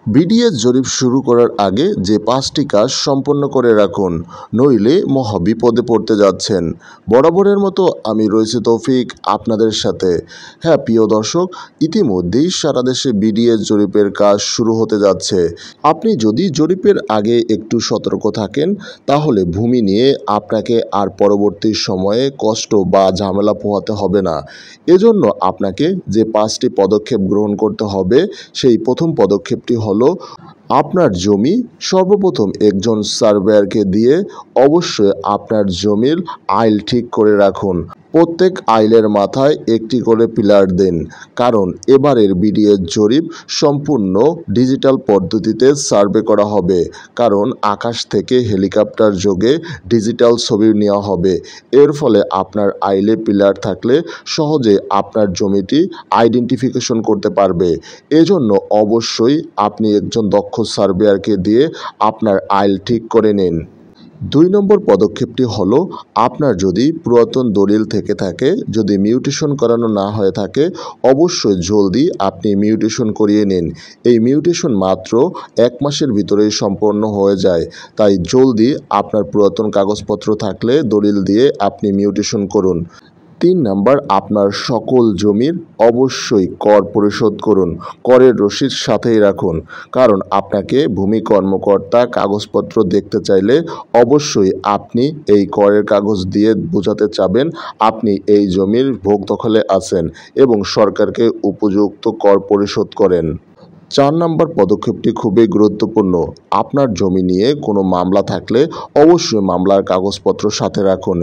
BDS জরিপ শুরু করার আগে যে 5টি কাজ সম্পন্ন করে রাখুন, নইলে মহা বিপদে পড়তে যাচ্ছেন। বরাবরের মতো আমি রয়েছি তৌফিক আপনাদের সাথে। হ্যাঁ প্রিয় দর্শক, ইতিমধ্যেই সারা দেশে বিডিএস জরিপের কাজ শুরু হতে যাচ্ছে। আপনি যদি জরিপের আগে একটু সতর্ক থাকেন, তাহলে ভূমি নিয়ে আপনাকে আর পরবর্তী সময়ে কষ্ট বা ঝামেলা পোহাতে হবে না। এজন্য আপনাকে যে 5টি পদক্ষেপ গ্রহণ করতে হবে, সেই প্রথম পদক্ষেপটি হলো আপনার জমি সর্বপ্রথম একজন সার্ভেয়ারকে দিয়ে অবশ্যই আপনার জমির আইল ঠিক করে রাখুন। প্রত্যেক আইলের মাথায় একটি করে পিলার দিন, কারণ এবারের বিডিএস জরিপ সম্পূর্ণ ডিজিটাল পদ্ধতিতে সার্ভে করা হবে। কারণ আকাশ থেকে হেলিকপ্টার যোগে ডিজিটাল ছবি নেওয়া হবে। এর ফলে আপনার আইলে পিলার থাকলে সহজে আপনার জমিটি আইডেন্টিফিকেশন করতে পারবে। এজন্য অবশ্যই আপনি একজন দক্ষ সার্ভেয়ারকে দিয়ে আপনার আইল ঠিক করে নিন। 2 নম্বর পদক্ষেপটি হলো, আপনার যদি পুরাতন দলিল থেকে থাকে, যদি মিউটেশন করানো না হয়ে থাকে, অবশ্যই জলদি আপনি মিউটেশন করিয়ে নিন। এই মিউটেশন মাত্র 1 মাসের ভিতরেই সম্পন্ন হয়ে যায়, তাই জলদি আপনার পুরাতন কাগজপত্র থাকলে দলিল দিয়ে আপনি মিউটেশন করুন। 3 নাম্বার, আপনার সকল জমির অবশ্যই কর পরিশোধ করুন। করের রসিদ সাথেই রাখুন, কারণ আপনাকে ভূমি কর্মকর্তা কাগজপত্র দেখতে চাইলে অবশ্যই আপনি এই করের কাগজ দিয়ে বোঝাতে চাবেন আপনি এই জমির ভোগ দখলে আছেন এবং সরকারকে উপযুক্ত কর পরিশোধ করেন। 4 নম্বর পদক্ষেপটি খুবই গুরুত্বপূর্ণ। আপনার জমি নিয়ে কোনো মামলা থাকলে অবশ্যই মামলার কাগজপত্র সাথে রাখুন,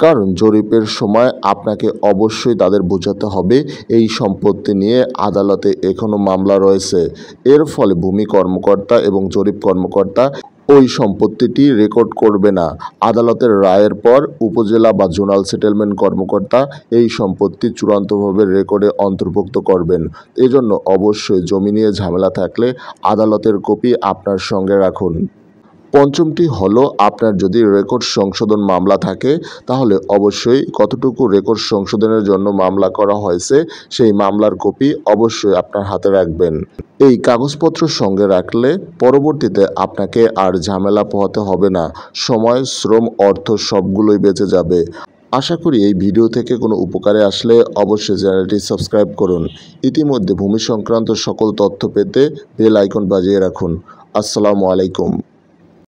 কারণ জরিপের সময় আপনাকে অবশ্যই তাদের বোঝাতে হবে এই সম্পত্তি নিয়ে আদালতে এখনও মামলা রয়েছে। এর ফলে ভূমি কর্মকর্তা এবং জরিপ কর্মকর্তা ওই সম্পত্তিটি রেকর্ড করবে না। আদালতের রায়ের পর উপজেলা বা জোনাল সেটেলমেন্ট কর্মকর্তা এই সম্পত্তি চূড়ান্তভাবে রেকর্ডে অন্তর্ভুক্ত করবেন। এজন্য অবশ্যই জমি নিয়ে ঝামেলা থাকলে আদালতের কপি আপনার সঙ্গে রাখুন। পঞ্চমটি হলো, আপনার যদি রেকর্ড সংশোধন মামলা থাকে, তাহলে অবশ্যই কতটুকু রেকর্ড সংশোধনের জন্য মামলা করা হয়েছে সেই মামলার কপি অবশ্যই আপনার হাতে রাখবেন। এই কাগজপত্র সঙ্গে রাখলে পরবর্তীতে আপনাকে আর ঝামেলা পোহাতে হবে না। সময়, শ্রম, অর্থ সবগুলোই বেঁচে যাবে। আশা করি এই ভিডিও থেকে কোনো উপকারে আসলে অবশ্যই চ্যানেলটি সাবস্ক্রাইব করুন। ইতিমধ্যে ভূমি সংক্রান্ত সকল তথ্য পেতে বেল আইকন বাজিয়ে রাখুন। আসসালামু আলাইকুম।